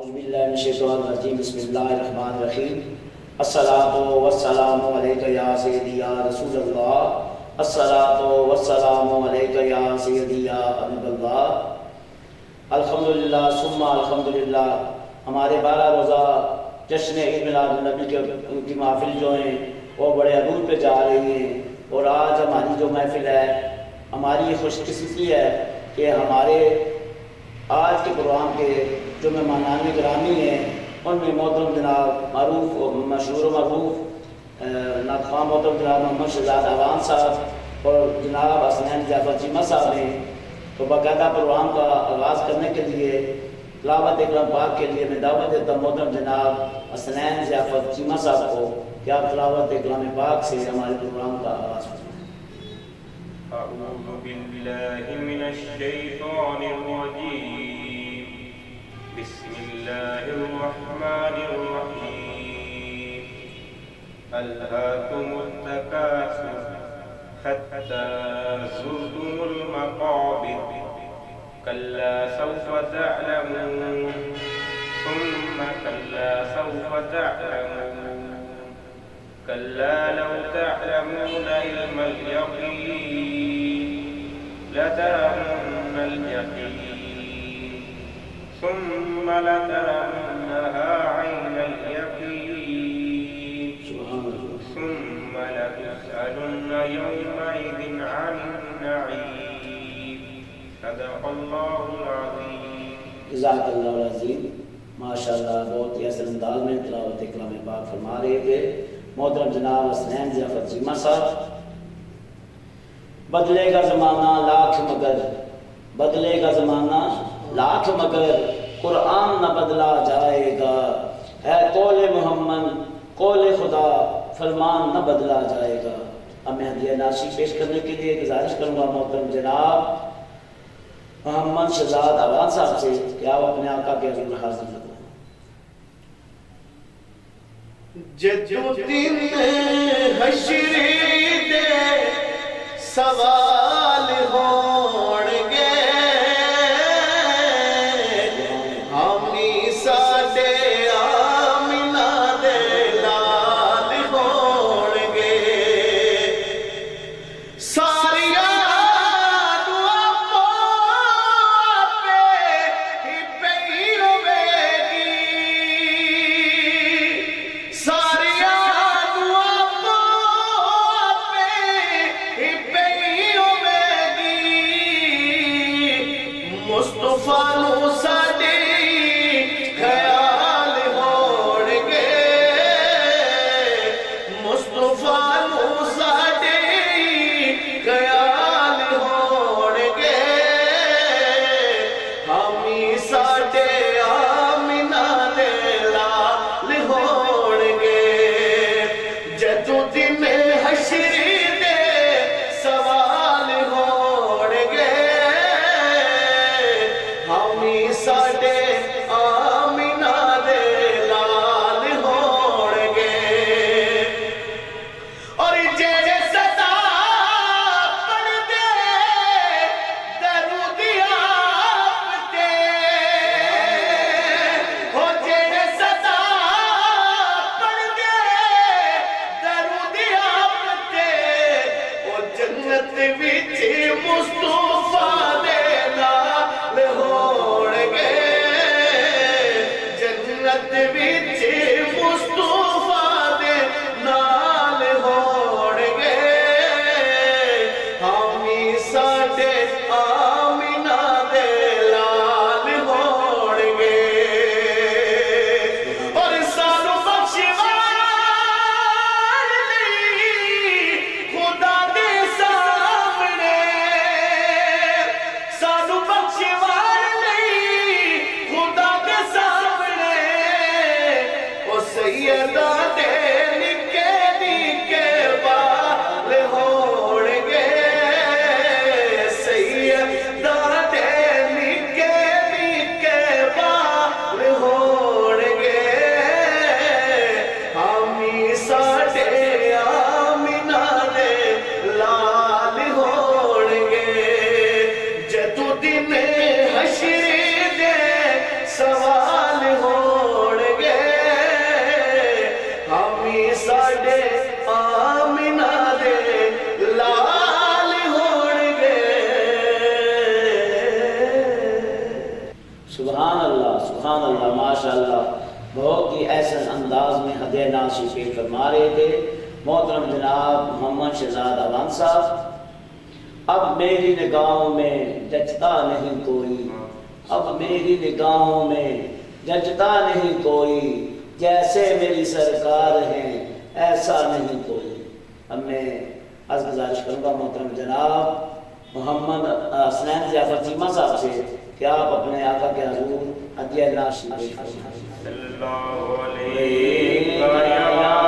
اعوذ باللہ من الشیطان الرجیم بسم اللہ الرحمن الرحیم الصلاۃ والسلام علیک یا سیدی یا رسول اللہ الصلاۃ والسلام علیک یا سیدی یا حبیب اللہ الحمدللہ ثم الحمدللہ ہمارے 12 روزہ جشن عید میلاد النبی کی محفل جو ہیں وہ بڑے عروج پہ جا رہی ہیں اور آج ہماری جو محفل ہے ہماری یہ خوش قسمتی ہے کہ ہمارے آج کے پروگرام کے جو مہمانان گرامی ہیں ان میں محترم جناب معروف و مشہور و معروف ناخواں محترم جناب محمد شہزاد اعوان صاحب اور جناب حسنین ضیافت چیمہ صاحب ہیں۔ تو باقاعدہ پروگرام کا آغاز کرنے کے لیے تلاوت کلام پاک کے لیے میں دعوت دیتا ہوں محترم جناب حسنین ضیافت چیمہ صاحب کو کہ آپ تلاوت کلام پاک سے ہمارے پروگرام کا آغاز کریں۔ أعوذ بالله من الشيطان الرجيم بسم الله الرحمن الرحيم ألهاكم التكاثر حتى زرتم المقابر كلا سوف تعلمون ثم كلا سوف تعلمون كلا لو تعلمون علم اليقين لترون الجحيم ثم لترونها عين اليقين ثم لتسألن يومئذ عن النعيم صدق الله العظيم۔ جزاک اللہ العظیم۔ ماشاءاللہ بہت ہی اصل انداز میں تلاوت کلام پاک فرما رہے تھے محترم جناب حسنین ضیافت چیمہ صاحب۔ بدلے گا زمانہ لاکھ مگر، بدلے گا زمانہ لاکھ مگر، قرآن نہ بدلا جائے گا، ہے قول محمد قول خدا فرمان نہ بدلا جائے گا۔ اب میں ہدیہ ناشی پیش کرنے کے لیے گزارش کروں گا محترم جناب محمد شہزاد اعوان صاحب سے کہ آپ اپنے آقا کے حضور حاضر لگو۔ جدالدین حشر دے سوال ہون گے، حامی ساڈے آمنہ دے لال ہون گے، ساریا دعا پہ ہی پئی ہوے گی، ساریا دعا پہ ہی پئی ہوے گی، مصطفیٰ نو ساڈے خیال ہون گے، مصطفیٰ نو ساڈے خیال ہون گے، حامی ساڈے آمنہ دے لال ہون گے، جدالدین حشر دے سوال ہون گے، حامی ساڈے آمنہ دے لال ہون گے، اور جڑے صدا پڑھ دے درود آپ تے، ہو جڑے صدا پڑھ دے درود آپ تے، او جنت وچ مصطفیٰ دے نال ہون گے، جنت وچ مصطفیٰ دے نال ہون گے، حامی ساڈے آمنہ دے لال ہون گے، اور سانو بخشوان لئی خدا دے سامنے، سانو بخشوان لئی خدا دے سامنے، او سیدہ دے نکے نکے بال ہون گے، سیدہ دے نکے نکے بال ہون گے، حامی ساڈے آمنہ دے لال ہون گے، جدالدین حشر دے سوال ہون سبحان اللہ ماشاء اللہ، بہت ہی احسن انداز میں ہدیہ ناشی پیش فرما رہے تھے محترم جناب محمد شہزاد اوان صاحب۔ اب میری نگاہوں میں جچتا نہیں کوئی، اب میری نگاہوں میں جچتا نہیں کوئی، جیسے میری سرکار ہیں ایسا نہیں کوئی۔ اب میں عرض گزارش کروں گا محترم جناب محمد حسنین ضیافت چیمہ صاحب سے کہ آپ اپنے آقا کے حضور ہدیہ ناشی پیش فرمائیں۔ صلی اللہ علیہ وسلم۔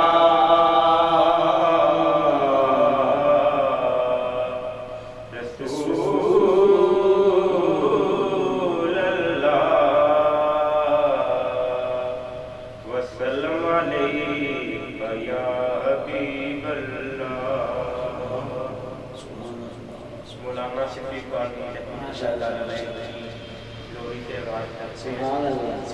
سبحان اللہ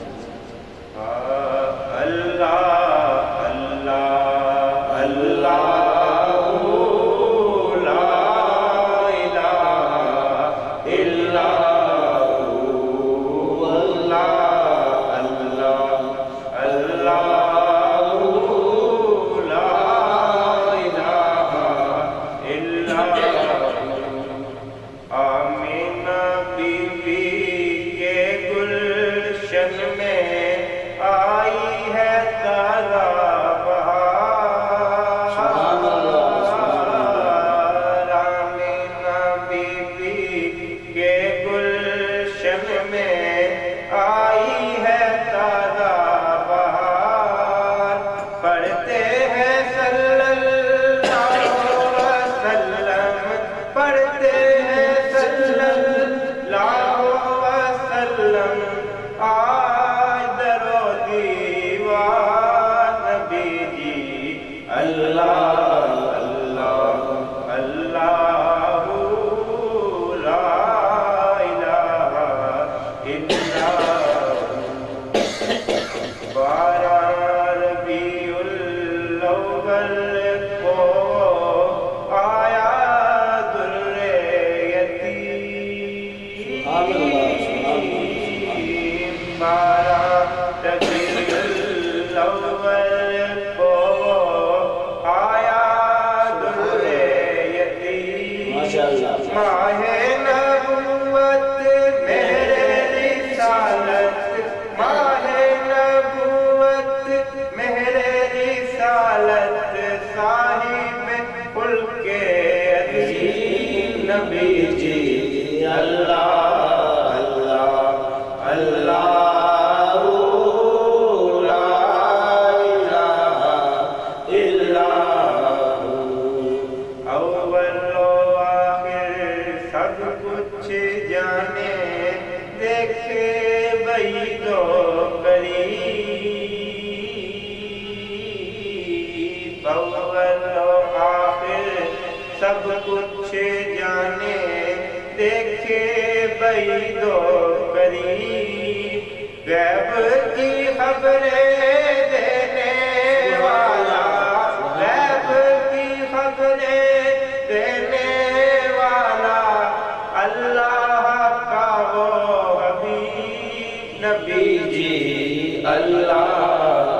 سب کچھ جانے دیکھے بعید و قریب، غیب کی خبریں دینے والا، غیب کی خبریں دینے والا، اللہ کا وہ حبیب نبی جی اللہ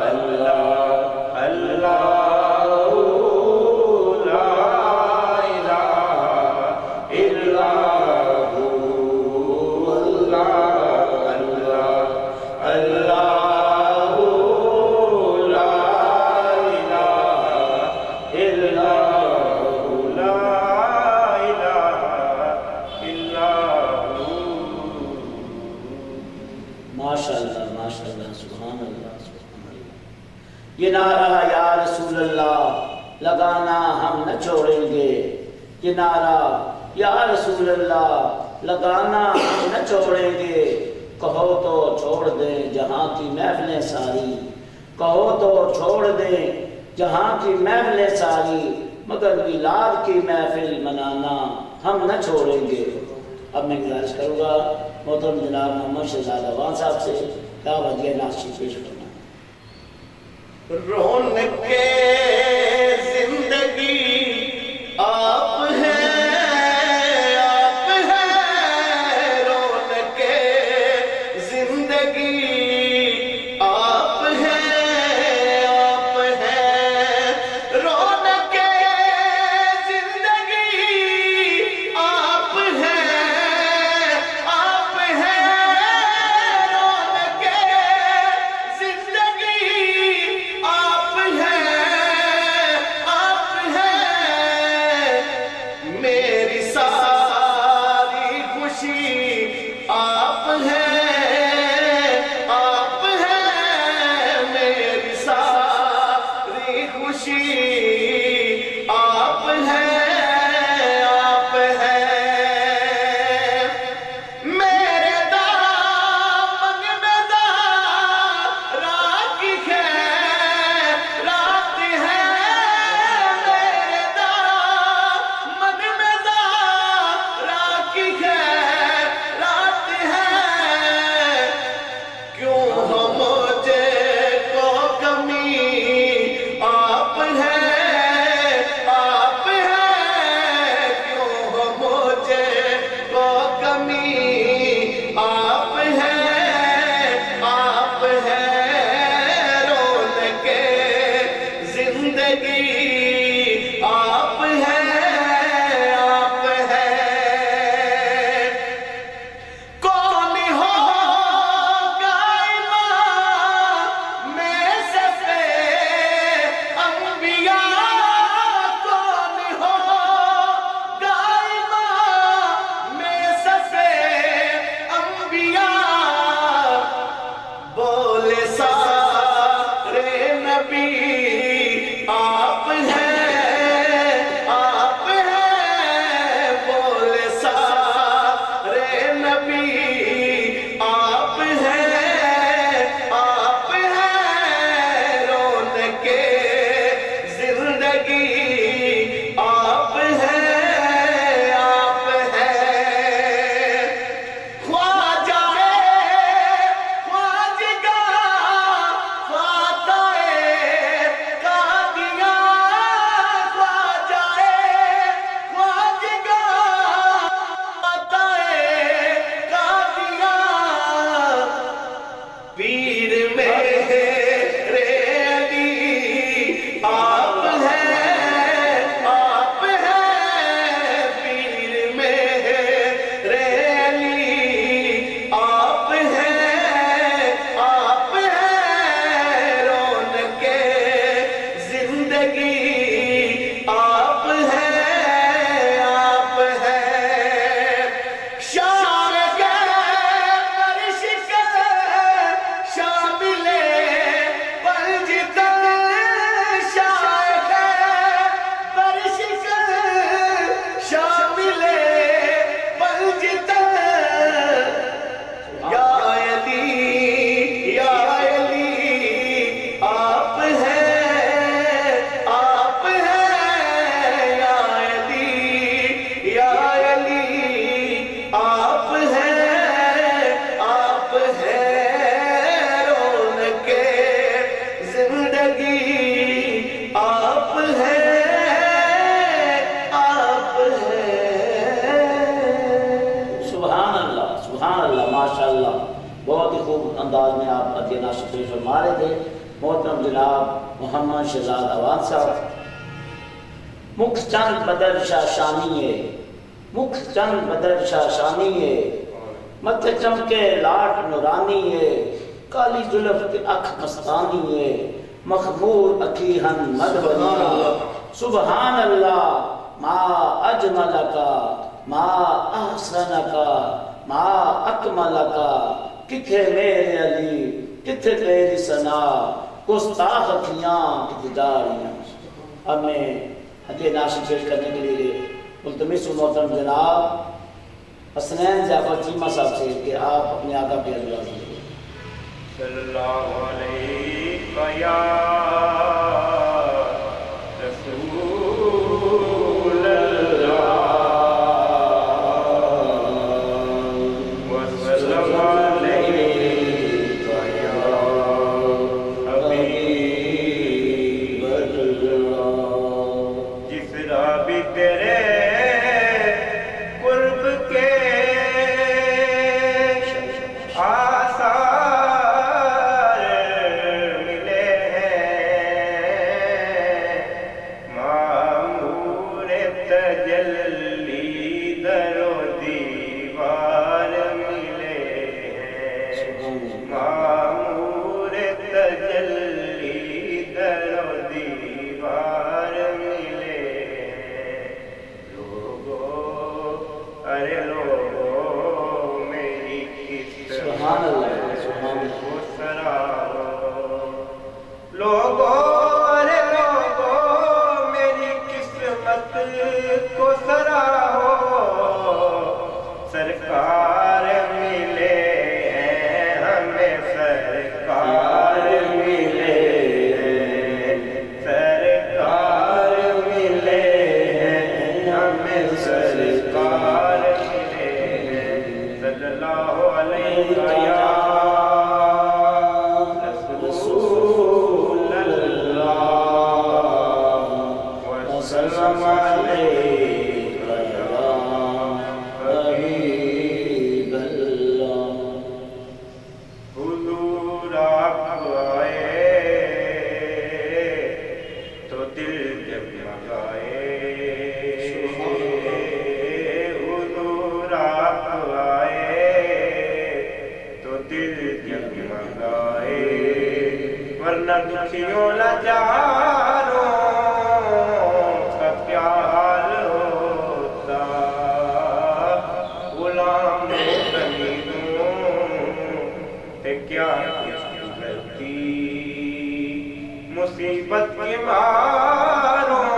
اللہ اللہ یہ نعرہ یا رسول اللہ لگانا ہم نہ چھوڑیں گے، یہ نعرہ یا رسول اللہ لگانا ہم نہ چھوڑیں گے، کہو تو چھوڑ دیں جہاں کی محفلیں ساری، کہو تو چھوڑ دیں جہاں کی محفلیں ساری، مگر میلاد کی محفل منانا ہم نہ چھوڑیں گے۔ اب میں گزارش کروں گا محترم جناب محمد شہزاد اوان صاحب سے کیا ہدیہ ناشی پیش کرنا۔ رونق زندگی آپ ہیں، آپ ہیں رونق زندگی پاس تشریف فرما رہے تھے محترم جناب محمد شہزاد عوان صاحب۔ مکھ چند بدر شاہ شانی ہے، مکھ چند بدر شاہ شانی ہے، متھے چمکے لاٹ نورانی ہے، کالی زلف کی اکھ مستانی ہے، مخمور اکیہن مدبنی، سبحان اللہ ما اجملکا ما احسنکا ما اکملکا، کتھے میرے علی کتھے تیری ثنا، گستاخ اکھیاں کتھے جاریاں۔ اب میں حدیث ناشد پیش کرنے کے لیے ملتمس ہوں محترم جناب حسنین ضیافر چیمہ صاحب سے کہ آپ اپنے آقا پہ الفاظ دیں۔ صلی اللہ علیہ یا رسول اللہ وسلم علیہ یا حبیب اللہ، جس راہ بھی تیرے قرب کے آثار ملے ہیں، معمور تجلی در و دیوار ملے ہیں، معمور تجلی در و دیوار ملے ہیں۔ لوگو ارے لوگو میری قسمت سبحان اللہ سبحان اللہ۔ کو سراہو، لوگو ارے لوگو میری قسمت کو سراہو، سرکار ملے ہیں ہمیں، سرکار ملے ہیں، سرکار ملے ہیں ہمیں، سرکار ملے ہیں۔ صلی اللہ علیہ یا رسول اللہ وسلم علیہ یا حبیب اللہ۔ حضور آپ آئے تو دل جگمگائے، حضور آپ آئے تو دل جگمگائے، ورنہ دکھیوں لاچاروں کا کیا حال ہوتا، غلاموں غریبوں تے کیا کچھ غلطی، مصیبت کے ماروں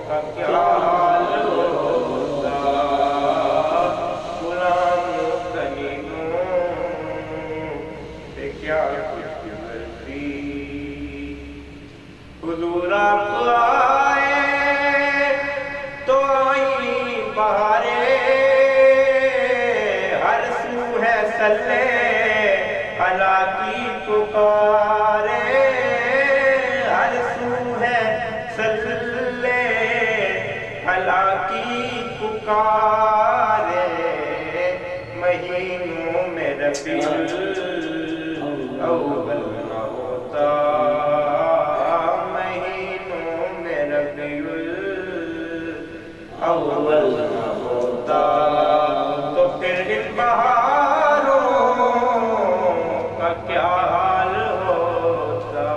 کا کیا حال ہوتا، غلاموں غریبوں تے کیا کچھ غلطی۔ حضور آپ آئے تو آئی بہاریں، ہر سو ہے سلے اللہ کی پکارے، ہر سو ہے سلے اللہ کی پکارے، مہینوں میں ربیع الاول نہ ہوتا، مہینوں میں ربیع الاول نہ ہوتا، تو پھر ان بہاروں کا کیا حال ہوتا۔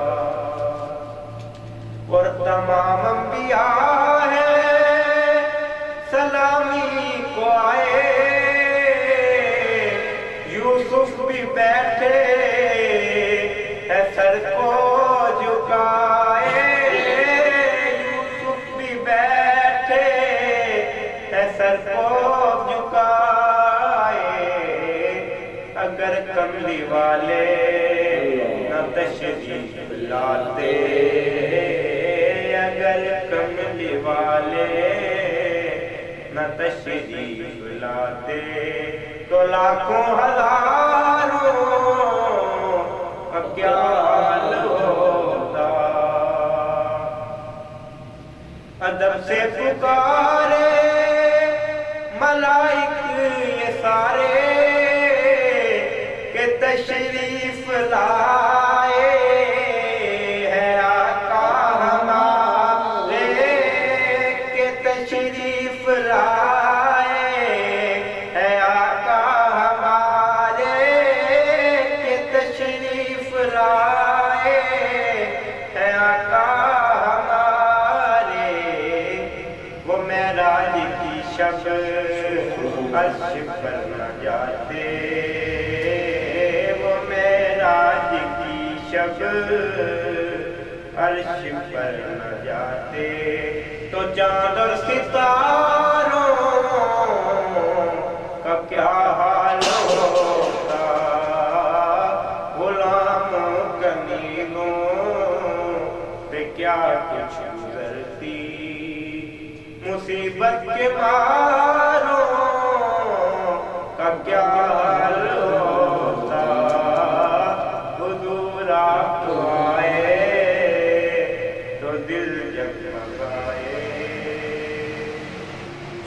اور تمام انبیاء ہیں سلامی کو آئے، یوسف بھی بیٹھے ہے سر کو جھکائے، یوسف بھی بیٹھے ہے سر کو جھکائے، اگر کملی والے نہ تشریف لاتے، اگر کملی والے نہ تشریف لاتے، تو لاکھوں ہزاروں کا کیا حال ہوتا۔ ادب سے پکارے ملائک یہ سارے کہ تشریف لائے ہے آقا ہمارے کہ تشریف لائے ہے آقا ہمارے کہ تشریف لائے ہے آقا ہمارے وہ معراج کی شب عرش پر نہ جاتے وہ معراج کی شب عرش پر نہ جاتے تو چاند اور ستاروں کا کیا حال ہوتا غلاموں کنیزوں پہ کیا کچھ گزرتی مصیبت کے ماروں کا کیا حال ہوتا حضور آپ آئے تو دل جگمگائے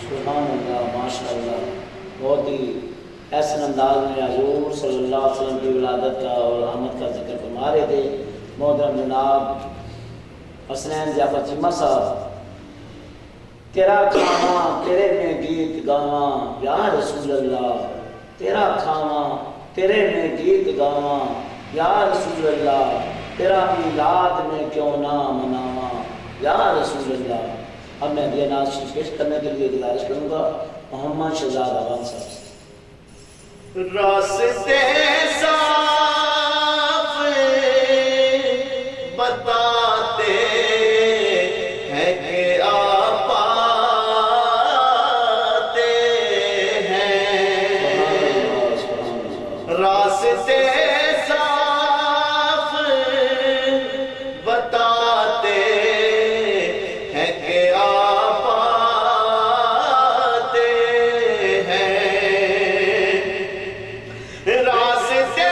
سبحان اللہ، ماشاء اللہ، بہت ہی احسن انداز میں حضور صلی اللہ علیہ وسلم کی ولادت کا اور آمد کا ذکر فرما رہے تھے محترم جناب حسنین ضیافت چیمہ صاحب۔ تیرا کھاواں تیرے میں گیت گاواں یا رسول اللہ، تیرا کھاواں تیرے میں گیت گاواں یا رسول اللہ، تیرا میلاد میں کیوں نہ مناواں یا رسول اللہ۔ اب میں یہ ناز پیش کرنے کے لیے گزارش کروں گا محمد شہزاد اعوان صاحب سے۔ راستے صاف بتاتے ہیں کہ آپ آتے ہیں، راستے صاف بتاتے ہیں کہ آپ آتے ہیں، راستے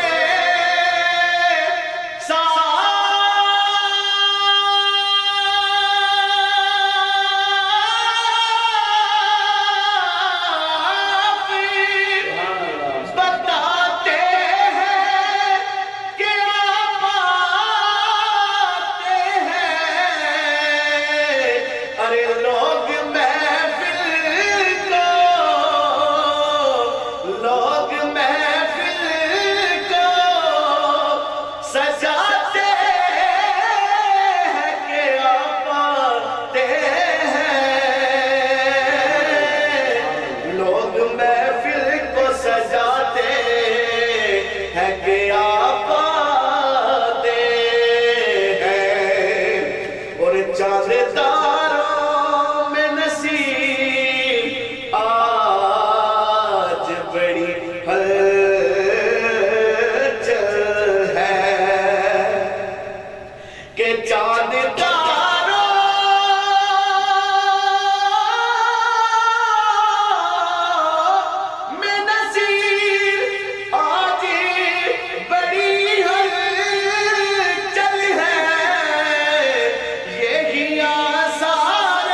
بتاتے ہیں کہ آپ آتے ہیں، ارے لوگ محفل کو سجاتے ہیں کہ آپ آتے ہیں، لوگ محفل کو سجاتے ہیں کہ آپ آتے ہیں، اور چاند تاروں میں نصیب آج بڑی ہلچل ہے کہ چاند تاروں میں نصیب آج بڑی ہلچل ہے، یہی آثار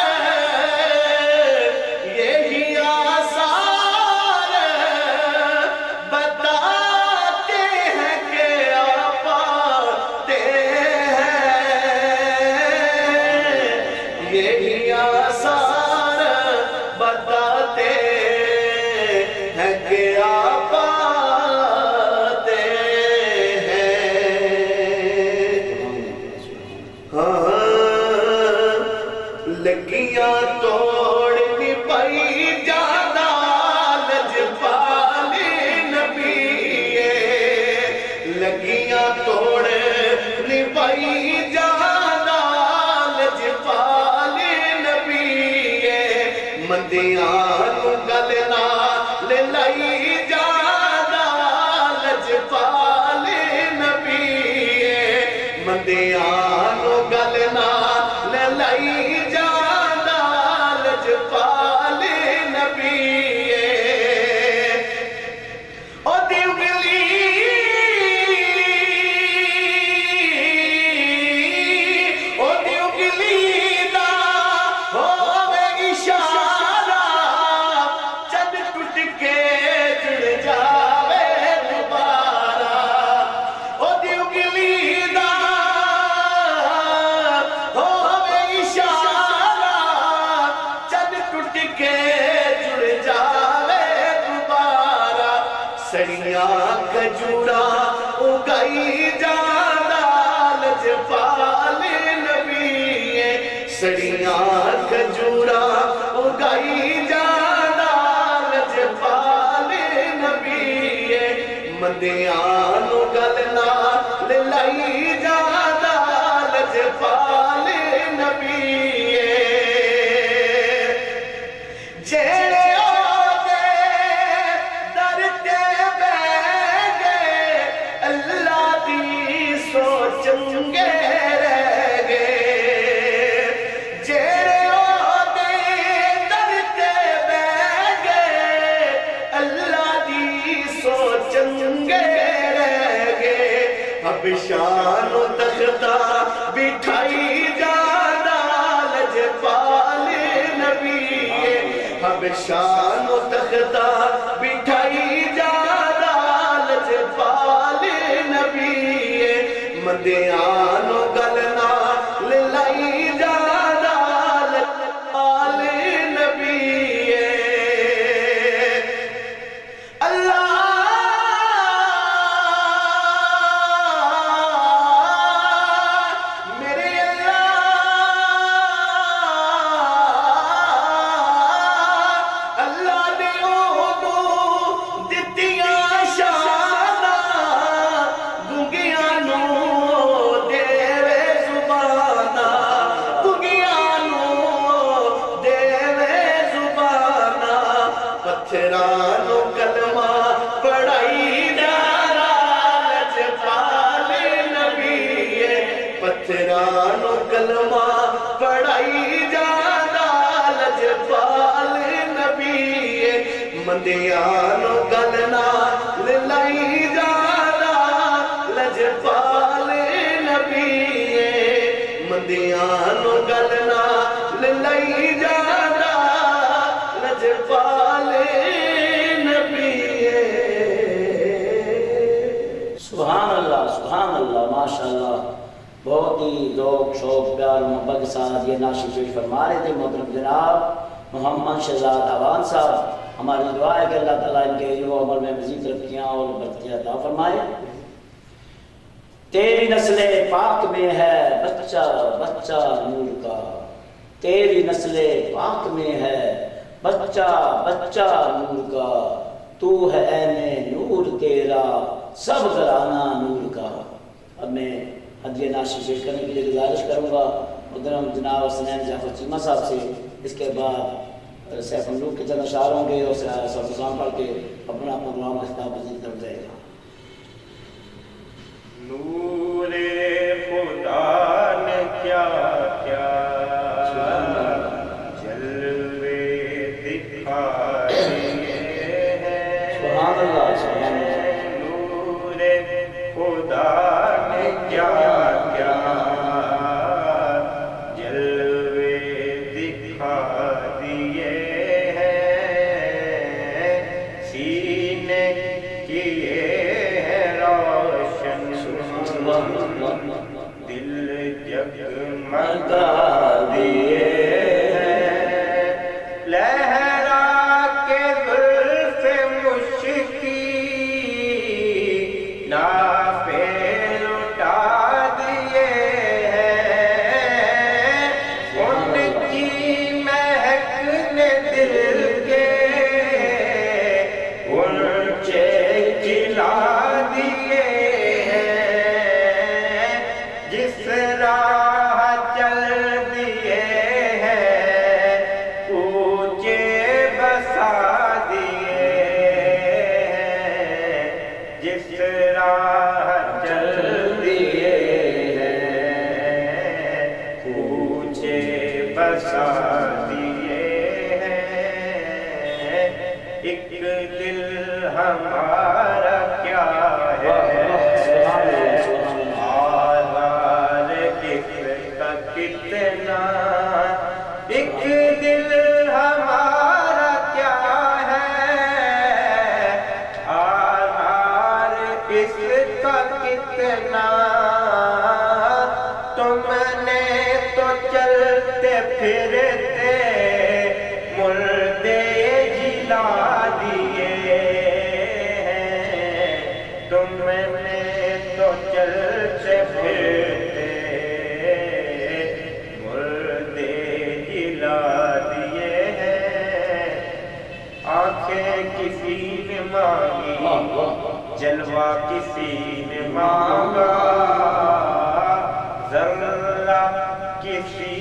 بتاتے ہیں کہ آپ آتے ہیں، یہی آثار بتاتے ہیں کہ آپ آتے ہیں۔ ہاں لگیاں توڑنی پئی جادا لجپال نبی، لگیاں توڑنی پئی جادا لجپال نبی، مندیاں نو گل نال لائی جادا لجپال نبی، مندیاں نو گل نال لائی جادا لجپال نبی، او دیوگلی دا ہووے اشارہ چند ٹوٹ کے جڑ جاوے دوبارہ، او کھجورا اگائی جانا لجپال نبی سڑیاں کھجورا اگائی جانا لجپال نبی مندیاں نو گلنا لائی جانا لجپال نبی جیڑے آدے در تے بہ گئے اللہ دی سوچنگے رہ گئے جیڑے آدے در تے بہ گئے اللہ دی سوچنگے رہ گئے اب شان و تختہ بٹھائی جانا لجپال نبی اب شان و تختہ بٹھائی جانا لجپال نبی مدیان و گلنا لائی جانا لجپال نبی اللہ پتھرانو کلمہ پڑھائی جانا لجپال نبی پتھرانو کلمہ پڑھائی جانا لجپال نبی مندیانو گلنا لائی جانا لجپال نبی مندیانو گلنا لائی جانا لجپال نبی سبحان اللہ ماشاءاللہ بہت ہی ذوق شوق پیار محبت کے ساتھ یہ نعت پیش فرما رہے تھے محترم جناب محمد شہزاد اعوان صاحب ہماری دعا ہے کہ اللہ تعالیٰ ان کے علم و عمل میں مزید ترقیاں اور برکتیں عطا فرمائے تیری نسل پاک میں ہے بچہ بچہ نور کا تیری نسل پاک میں ہے بچہ بچہ نور کا تو ہے عین نور تیرا سب گھرانہ نور کا اب میں ہدیہ نعت پیش کرنے کے لیے گزارش کروں گا محترم جناب حسنین جعفر چیمہ صاحب سے اس کے بعد سیف مملوک کے چند اشعار ہوں گے اور سرفزان پڑھ کے اپنا پروگرام اختتام پذیر کر جائے گا نور خدا نے کیا کیا جلوے دکھائے ہیں سبحان اللہ نور خدا نے کیا کیا جلوے دکھا دیے ہیں سینے کیے ہیں روشن دل جگمگا دیے ہیں لہرا کے زلف مشکی نافے لٹا دیے ہیں ان کی مہک نے دل کے اونچے کھلا دیے ہیں جس راہ چل دیے ہیں اونچے بسا دیے ہیں جس راہ چل دیے ہیں اونچے بسا دیے ہیں ایک دل ہمارا کیا ہے آزار کس کا کتنا ایک دل ہمارا کیا ہے آزار کس کا کتنا تم نے تو چلتے پھرتے چلتے پھرتے مردے جلا دیے ہیں، آنکھیں کسی نے مانگی جلوہ کسی نے مانگا، ذرہ کسی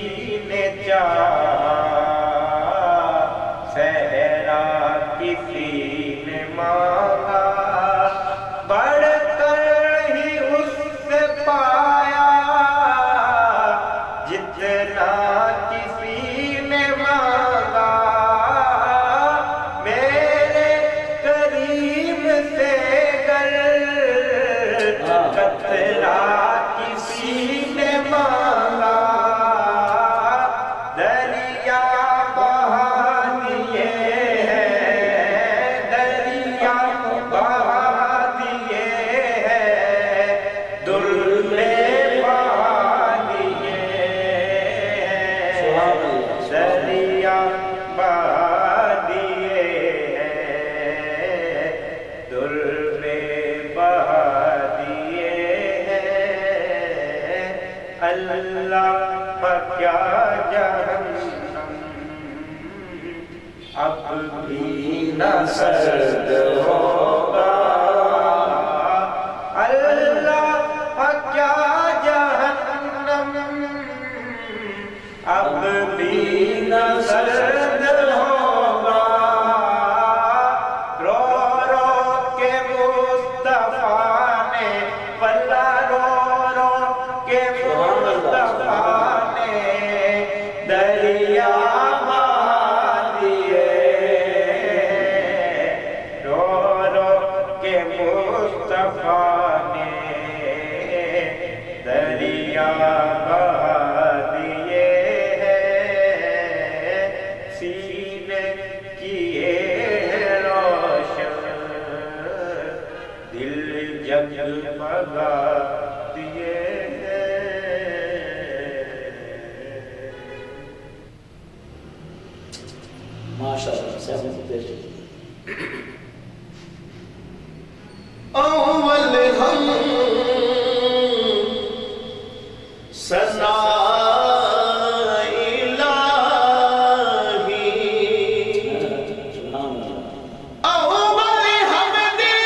نے چاہا صحرا کسی نے مانگا، بڑھ کر ہی اس سے پایا جتنا کسی نے مانگا، میرے کریم سے گر قطرہ کسی نے مانگا، دریا بہا دیے ہیں، دریا بہا دیے ہیں، در میں بہا دیے ہیں، دریا بہا دیے ہیں، در میں بہا دیے ہیں، اللہ کا کیا جہنم اب بھی نہ سرد ہوگا، اللہ کا کیا جہنم اب بھی نہ سرد ہوگا، رو رو کے مصطفیٰ نے پلا، رو رو کے مصطفیٰ نے دریا بہا دیے، رو رو کے مصطفیٰ نے دریا بہا دیے ہیں، سینے کیے ہیں روشن، دل جگمگا دیے ہیں۔ ماشاءاللہ سہم پیش اول ہم ثنا الہی، سبحان اللہ، اول حمدی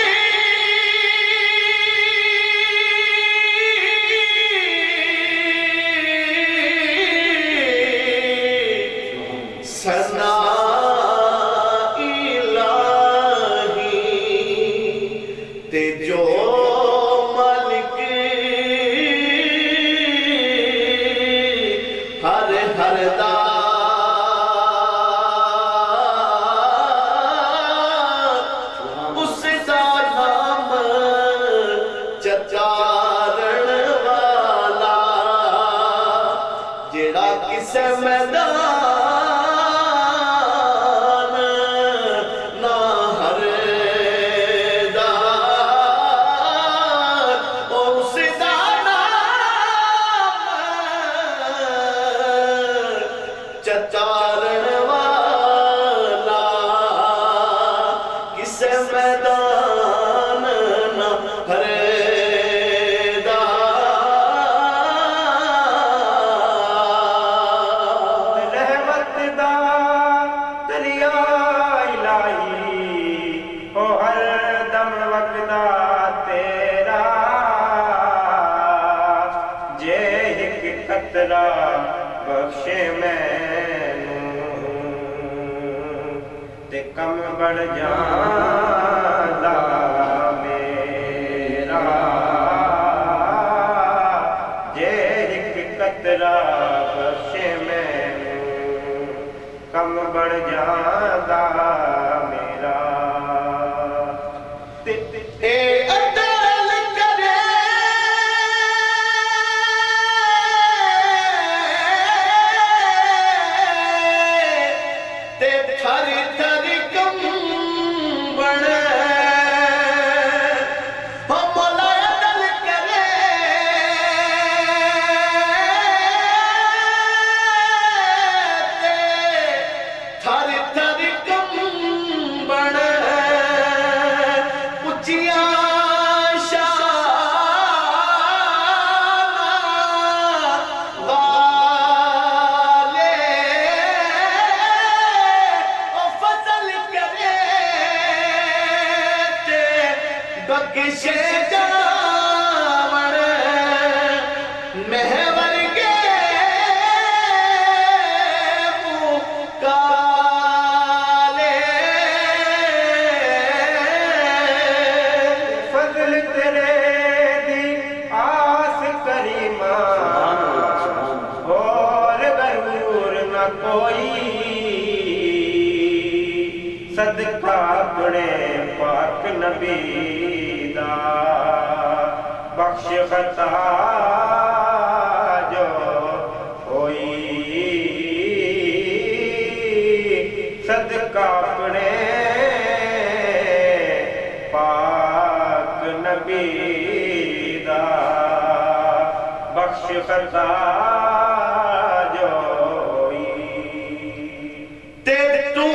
ثنا تے جو مالک ہر ہر دا اس دا نام چچارن والا، جڑا کسے میدان نہ ہر چچارن والا، کسے میدان نہ ہریدا، رحمت دا دریا الہی او ہر دم وقدا تیرا، جے ایک قطرہ بخشے مینوں تے کم بڑھ جاندا میرا، جے ایک قطرہ بخشے مینوں کم بڑھ جاندا میرا، اے عدل کرے تے تھری تھری کم بڑے، مولا عدل کرے تے تھری تھری کم کوئی صدقہ اپنے پاک نبی دا بخش خطا جو ہوئی صدقہ اپنے پاک نبی دا بخش خطا جو ہوئی تے تو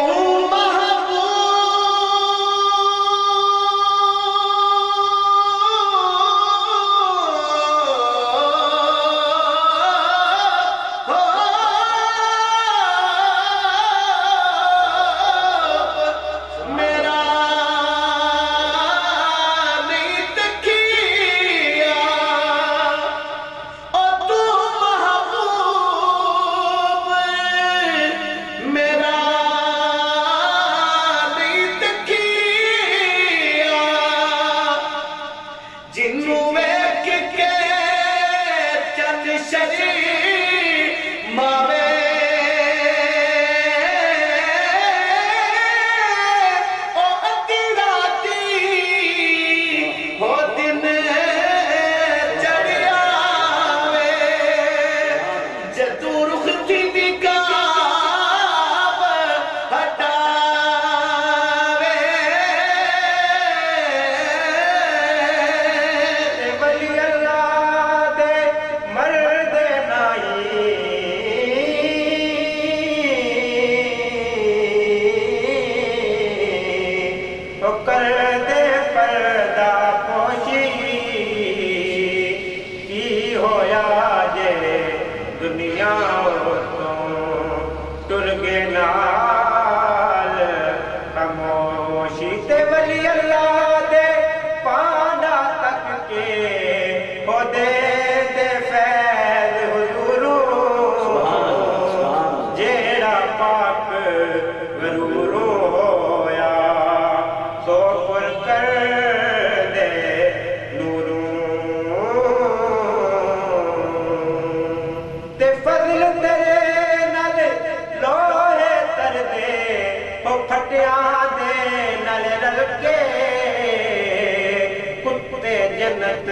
جنت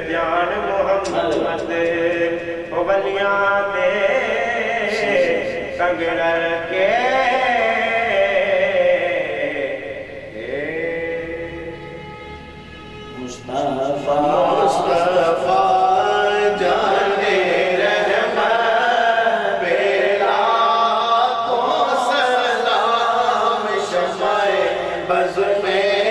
جان محمد ولیاں دے سنگ رل کے مصطفیٰ مصطفیٰ جانے رحمت پہ لاکھوں سلام شمع بز میں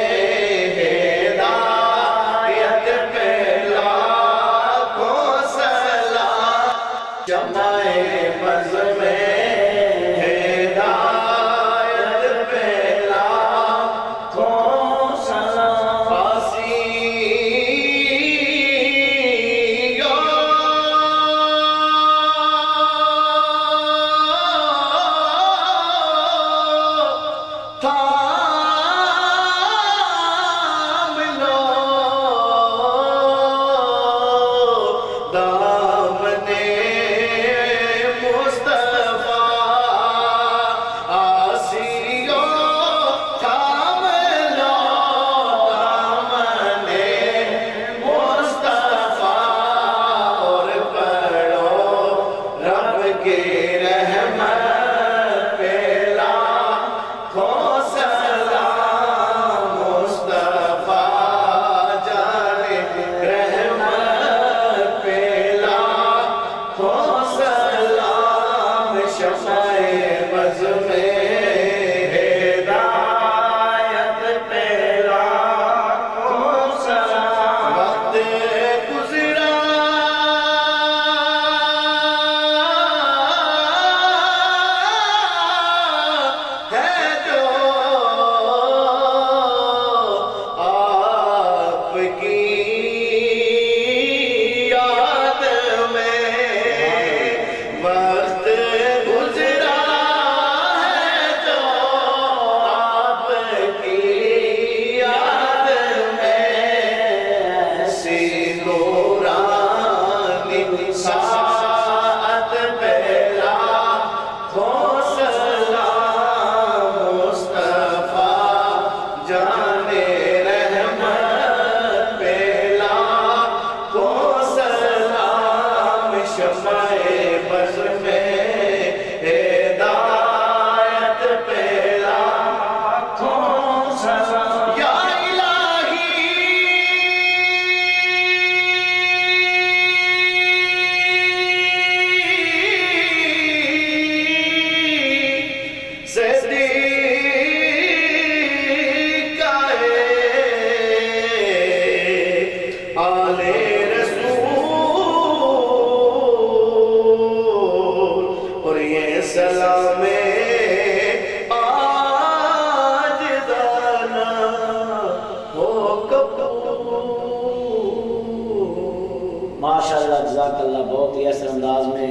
ماشاءاللہ جزاک اللہ بہت ہی احسن انداز میں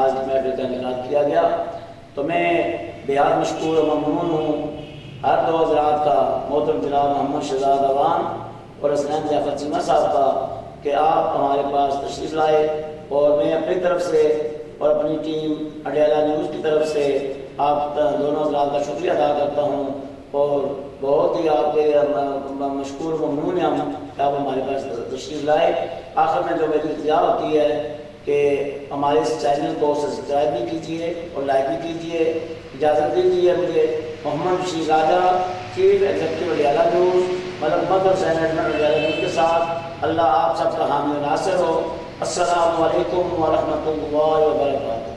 آج کی محفل کا انعقاد کیا گیا. تو میں بہت مشکور و ممنون ہوں ہر دو حضرات کا، محترم جناب محمد شہزاد اوان اور حسنین ضیافت چیمہ صاحب کا، کہ آپ ہمارے پاس تشریف لائے. اور میں اپنی طرف سے اور اپنی ٹیم اڈیالہ نیوز کی طرف سے آپ دونوں حضرات کا شکریہ ادا کرتا ہوں، اور بہت ہی آپ کے مشکور ممنون ہیں ہم کہ آپ ہمارے پاس تشریف لائے. آخر میں جو میری التجا ہوتی ہے کہ ہمارے اس چینل کو سبسکرائب بھی کیجیے اور لائک بھی کیجیے. اجازت دیجیے مجھے. محمد بشیر راجہ، چیف ایگزیکٹو اڈیالہ نیوز، مرمت اور سینٹمنٹ اڈیالہ نیوز کے ساتھ اللہ آپ سب کا حامی و ناصر ہو. السلام علیکم ورحمۃ اللہ وبرکاتہ.